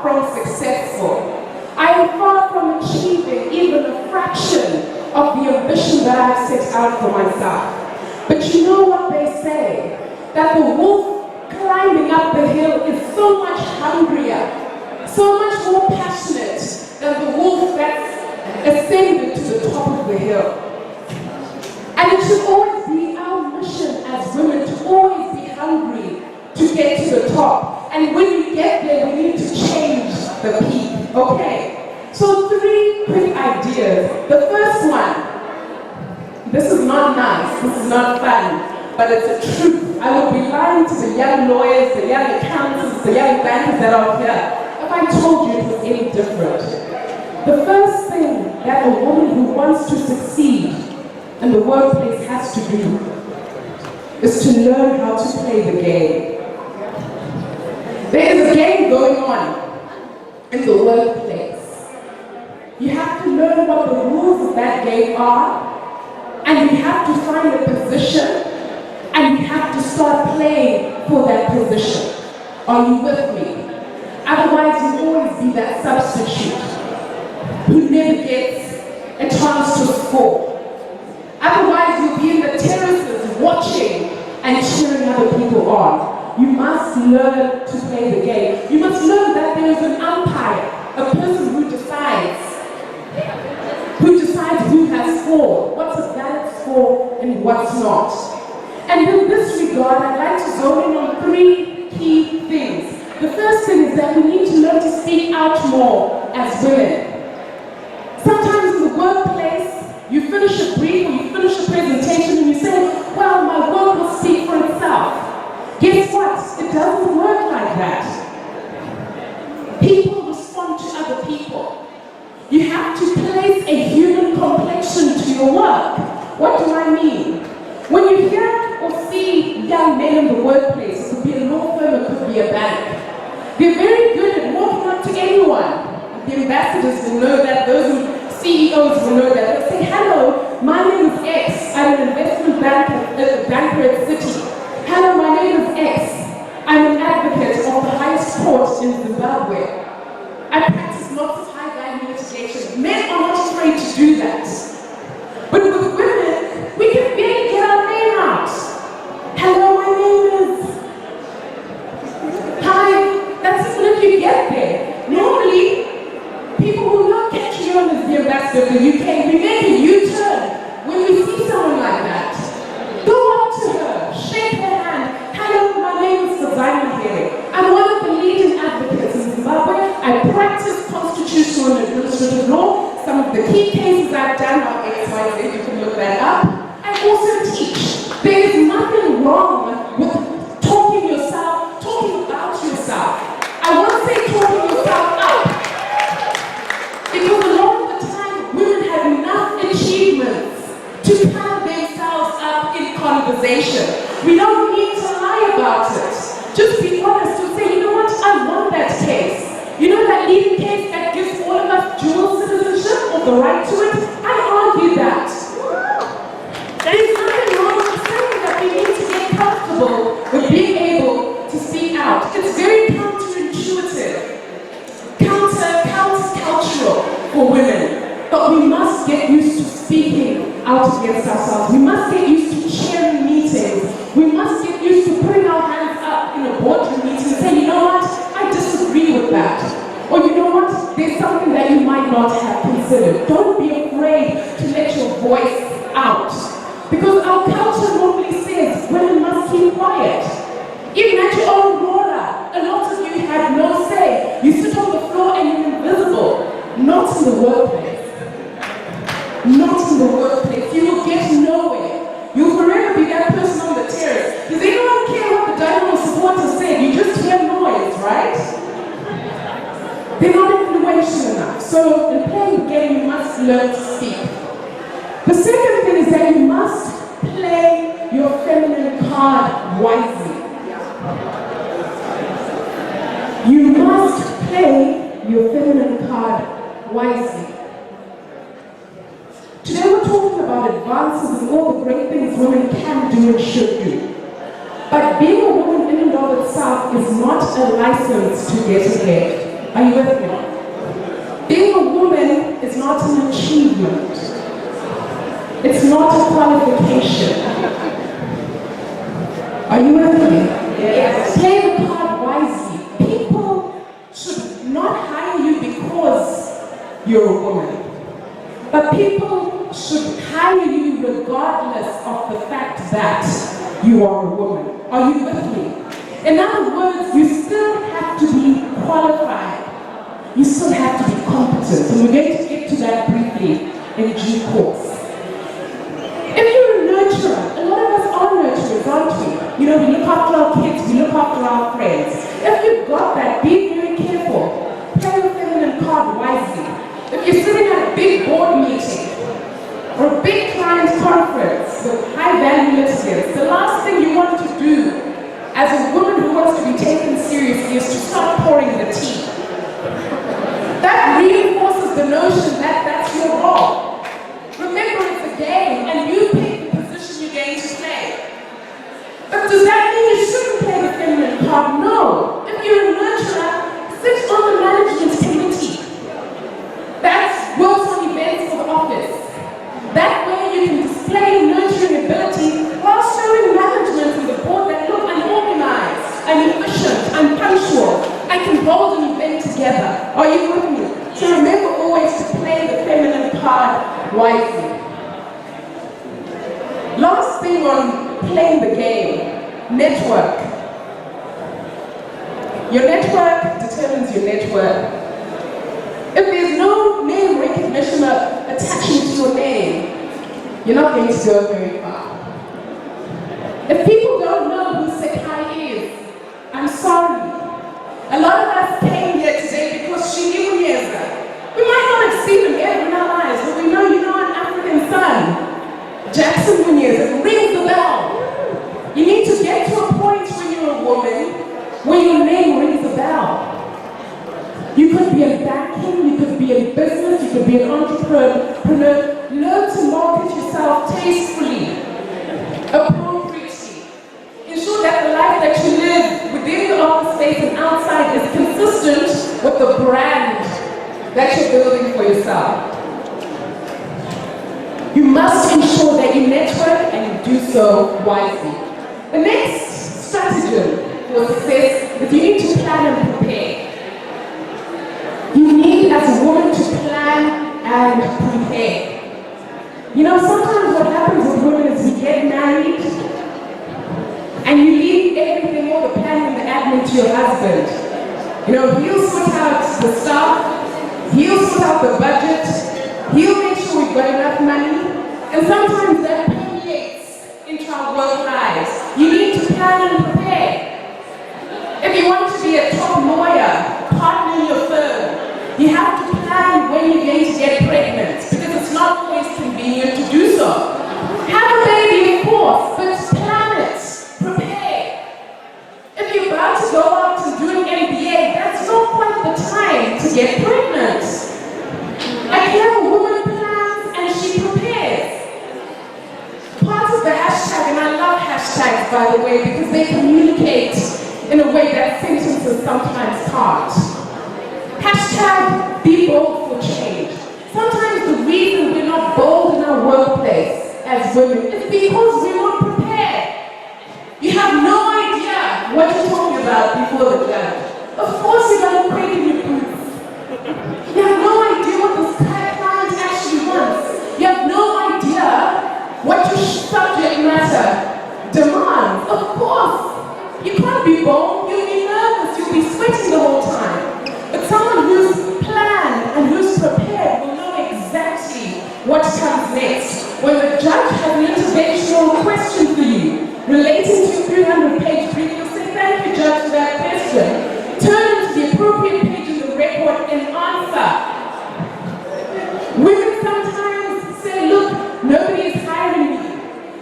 from successful. I am far from achieving even a fraction of the ambition that I've set out for myself. But you know what they say? That the wolf climbing up the hill is so much hungrier, so much more passionate than the wolf that's ascended to the top of the hill. And it should always be our mission as women to always be hungry to get to the top. And when we get there, we need to change the peak. Okay? So 3 quick ideas. The first one, this is not nice, this is not fun, but it's the truth. I would be lying to the young lawyers, the young accountants, the young bankers that are here if I told you it was any different. The first thing that a woman who wants to succeed in the workplace has to do is to learn how to play the game. There is a game going on in the workplace. You have to learn what the rules of that game are, and you have to find a position, and you have to start playing for that position. Are you with me? Otherwise, you'll always be that substitute who never gets a chance to score. Otherwise, you'll be in the terraces watching and cheering other people on. You must learn to play the game. You must learn that there is an umpire, a person who decides who has scored, what's a valid score and what's not. And in this regard, I'd like to zone in on 3 key things. The first thing is that we need to learn to speak out more as women. Sometimes in the workplace, you finish a brief or you finish a presentation and you say, well, my work will speak for itself. Guess what? It doesn't work like that. People respond to other people. You have to place a human complexion to your work. What do I mean? When you hear or see young men in the workplace, it could be a law firm, it could be a bank. They're very good at walking up to anyone. The ambassadors will know that, those CEOs will know that. They'll say, hello, my name is X. I'm an investment banker at Citi. Hello, my name is X. I'm an advocate of the highest court in Zimbabwe. I practice lots of high-value litigation. Men are not afraid to do that. But with women, we can barely get our name out. Hello, my name is... Hi, that's even if you get there. Normally, people will not catch you on as the ambassador of the UK. We make a U-turn when we see someone like that. Go up to her, shake her hand. Hello, my name is Savannah here. I'm one of the leading advocates in Zimbabwe. I practice constitutional and administrative law. Some of the key cases I've done are XYZ, you can look that up. I also teach. There is nothing wrong with talking about yourself. I want to say talking yourself up. Because a lot of the time, women have enough achievements to pat themselves up in conversation. We don't need to lie about it. Just be honest and say, you know what, I won that case. You know that leading case that gives all of us dual citizenship or the right to it? I argue that. There's nothing wrong with saying that we need to get comfortable with being able to speak out. It's very counterintuitive, countercultural for women. But we must get used to speaking out against ourselves. We must get used to chairing meetings. We must get used to putting our hands up in a boardroom meeting and saying, you know what, I disagree with that. Or you know what, there's something that you might not have considered. Don't be afraid to let your voice out. Because our culture normally says women must keep quiet. Even at your own Rora, a lot of you have no say. You sit on the floor and you're invisible. Not in the workplace. Not in the workplace. You will get nowhere. You'll forever be that person on the terrace. Does anyone care what the Dynamo supporters said? You just hear noise, right? They're not influential enough. So in playing the game, you must learn to speak. The second thing is that you must play your feminine card wisely. You must play your feminine card wisely. Today we're talking about advances and all the great things women can do and should do. But being a woman in and of itself is not a license to get ahead. Are you with me? Being a woman is not an achievement. It's not a qualification. Are you with me? Yes. Play the card wisely. People should not hire you because you're a woman. But people should hire you regardless of the fact that you are a woman. Are you with me? In other words, you still have to be qualified. You still have to be competent. And we're going to get to that briefly in due course. If you're a nurturer, a lot of us are nurturers, aren't we? You know, we look after our kids, we look after our friends. If you've got that, be very careful. Play your feminine card wisely. If you're sitting at a big board meeting or a big client conference with high-value litigants, the last thing you want to do as a woman who wants to be taken seriously is to start pouring the tea. That reinforces the notion that that's your role. Remember, it's a game, and you pick the position you're going to play. But does that mean you shouldn't play the feminine card? No. If you're a nurturer, sit on the management committee. That works on events for the office. That way you can display nurturing ability while showing management and the board that look, I'm organized, I'm efficient, I'm punctual, I can hold an event together. Are you with me? So remember always to play the feminine card wisely. Last thing on playing the game, network. Your network determines your net worth. If there's no name recognition attaching to your name, you're not going to go very far. If people don't know who Sekai is, I'm sorry. A lot of us came here today because she knew Yeza. We might not have seen him ever in our lives, but we know you know an African son, Jackson Munyeza. It rings a bell. You need to get to a point when you're a woman where your name rings a bell. You could be in banking, you could be in business, you could be an entrepreneur. Learn to market yourself tastefully, appropriately. Ensure that the life that you live within the office space and outside is consistent with the brand that you're building for yourself. You must ensure that you network and you do so wisely. The next stratagem for success is you need to plan and prepare. You need, as a woman, to plan and prepare. You know, sometimes what happens with women is we get married and you leave everything, all the planning and the admin to your husband. You know, he'll sort out the stuff, he'll sort out the budget, he'll make sure we've got enough money, and sometimes that permeates into our work lives. You need to plan and prepare. If you want to be a top lawyer, partner in your firm, you have to plan when you're going to get pregnant, because it's not always convenient to do so. Have a baby, of course, but plan it, prepare. If you're about to go out and do an MBA, that's not quite the time to get pregnant. I hear a woman plans and she prepares. Part of the hashtag, and I love hashtags by the way, because they communicate in a way that sentences sometimes can't. Hashtag be bold for change. Sometimes the reason we're not bold in our workplace as women is because we're not prepared. You have no idea what you're talking about before the judge. Of course you're going to quake in your boots. You have no idea what this client actually wants. You have no idea what your subject matter demands. Of course, you can't be bold. You'll be nervous. You'll be sweating the whole time. But someone who's planned and who's prepared will know exactly what comes next. When the judge has an interventional question for you relating to a 300-page brief, you'll say, thank you, Judge, for that question. Turn to the appropriate page in the record and answer. Women sometimes say, look, nobody is hiring me.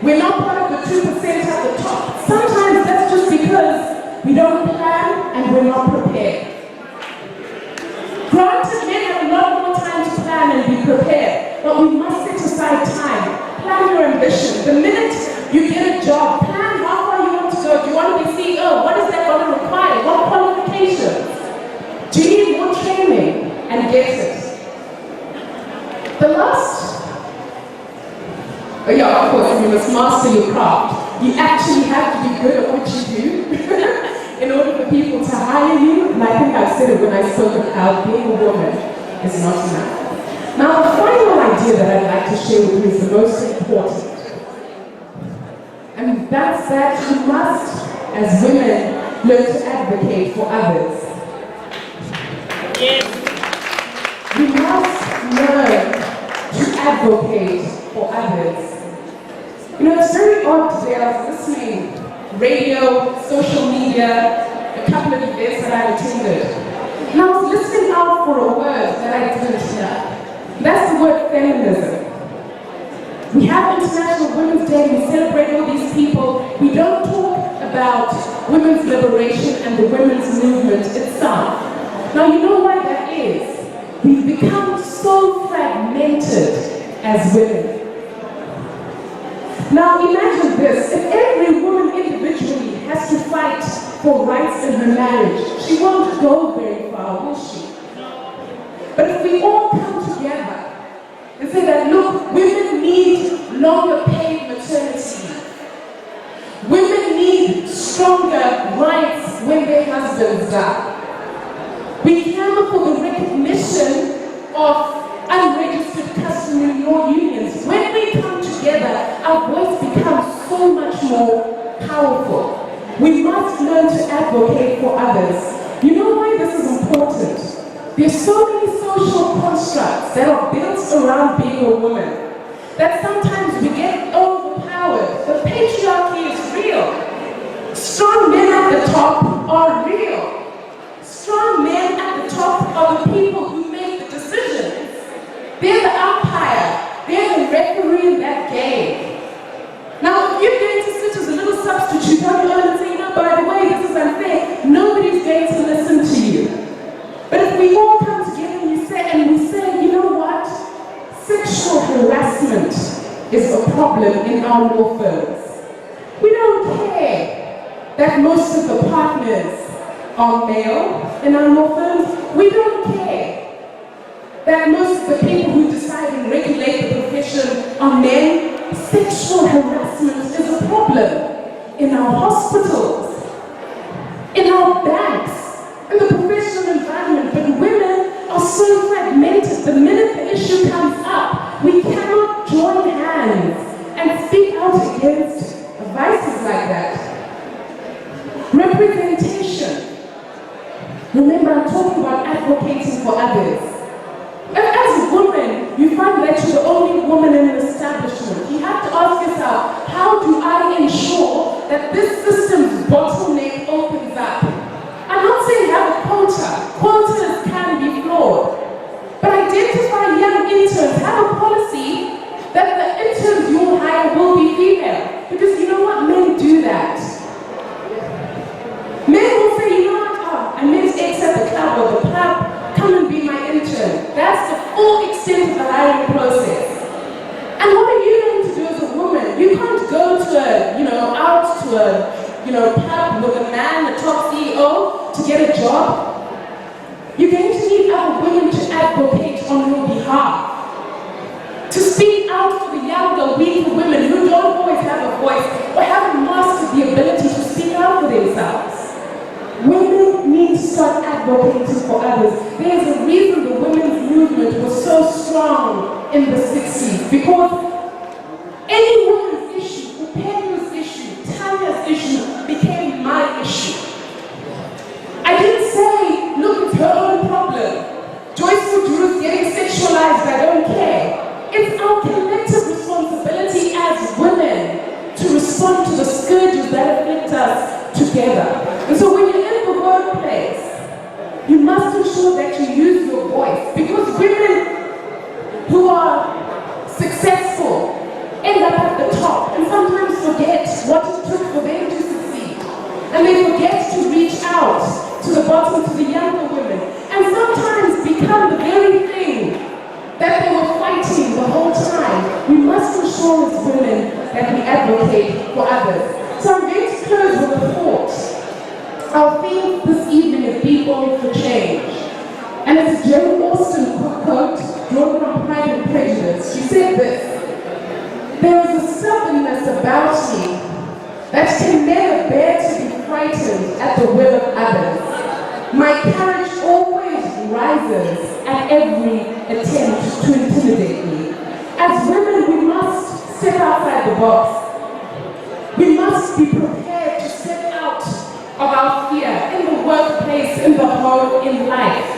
We're not part of the 2% at the top. Sometimes that's just because we don't plan and we're not prepared. Granted, men have a lot more time to plan and be prepared, but we must set aside time. Plan your ambition. The minute you get a job, plan how far you want to go. Do you want to be CEO? What is that going to require? What qualifications? Do you need more training? get it. The last, yeah, of course, you must master your craft. You actually have to be good at what you do in order for people to hire you. And I think I've said it when I spoke of how being a woman is not enough. Now, the final idea that I'd like to share with you is the most important. And that's that we must, as women, learn to advocate for others. Yes. We must learn to advocate for others. You know, it's very odd today. I was listening, radio, social media, a couple of events that I attended. And I was listening out for a word that I didn't hear. That's the word feminism. We have International Women's Day, we celebrate all these people. We don't talk about women's liberation and the women's movement itself. Now, you know why that is? We've become so fragmented as women. Now, imagine this. If every woman individually has to fight for rights in her marriage, she won't go very far, will she? But if we all come together and say that, look, women need longer paid maternity. Women need stronger rights when their husbands die. We clamor for the recognition of unregistered customary law unions. When we come together, our voice becomes so much more powerful. We must learn to advocate for others. You know why this is important? There's so many social constructs that are built around being a woman that sometimes we get overpowered. The patriarchy is real. Strong men at the top are real. Strong men at the top are the people who make the decisions. They're the umpire. They're the referee in that game. Now, if you're going to sit as a little substitute on your own and say, no, by the way, this is unfair, nobody's going to listen to you. But if we all come together and we say, you know what? Sexual harassment is a problem in our law firms. We don't care that most of the partners are male in our law firms. We don't care that most of the people who decide and regulate the profession are men. Sexual harassment is a problem in our hospitals, in our banks, in the professional environment. But women are so fragmented. The minute the issue comes up, we cannot join hands and speak out against vices like that. Representation. Remember, I'm talking about advocating for others. As a woman, you find that you're the only woman in an establishment. You have to ask yourself, how do I ensure that this system's bottleneck opens up? I'm not saying have a quota. Quotas can be flawed. But identify young interns. Have a policy that the interns you hire will be female. Because you know what? Men do that. Men will say, you know what? I met X at the club or the club. Come and be my intern. That's the full extent of the hiring process. And what are you going to do as a woman? You can't go to out to a pub with a man, a top CEO, to get a job. You're going to need other women to advocate on your behalf. To speak out for the younger, weaker women who don't always have a voice or haven't mastered the ability to speak out for themselves. Women need to start advocating for others. There's a reason the women's movement was so strong in the 60s, because any woman's issue, Upenyo's issue, Tanya's issue, became my issue. I didn't say, look, it's her own problem. Joyce Mudru's getting sexualized, I don't care. It's our collective responsibility as women to respond to the scourges that afflict us together. And so when you're in the workplace, you must ensure that you use your voice, because women who are successful end up at the top and sometimes forget what it took for them to succeed. And they forget to reach out to the bottom, to the younger women, and sometimes become the very thing that they were fighting the whole time. We must ensure as women that we advocate for others. So I'm going to close with a thought. Our theme this evening is Be Bold for Change. And it's Jane Austen messages. She said this: "There is a stubbornness about me that can never bear to be frightened at the will of others. My courage always rises at every attempt to intimidate me. As women, we must step outside the box. We must be prepared to step out of our fear in the workplace, in the home, in life.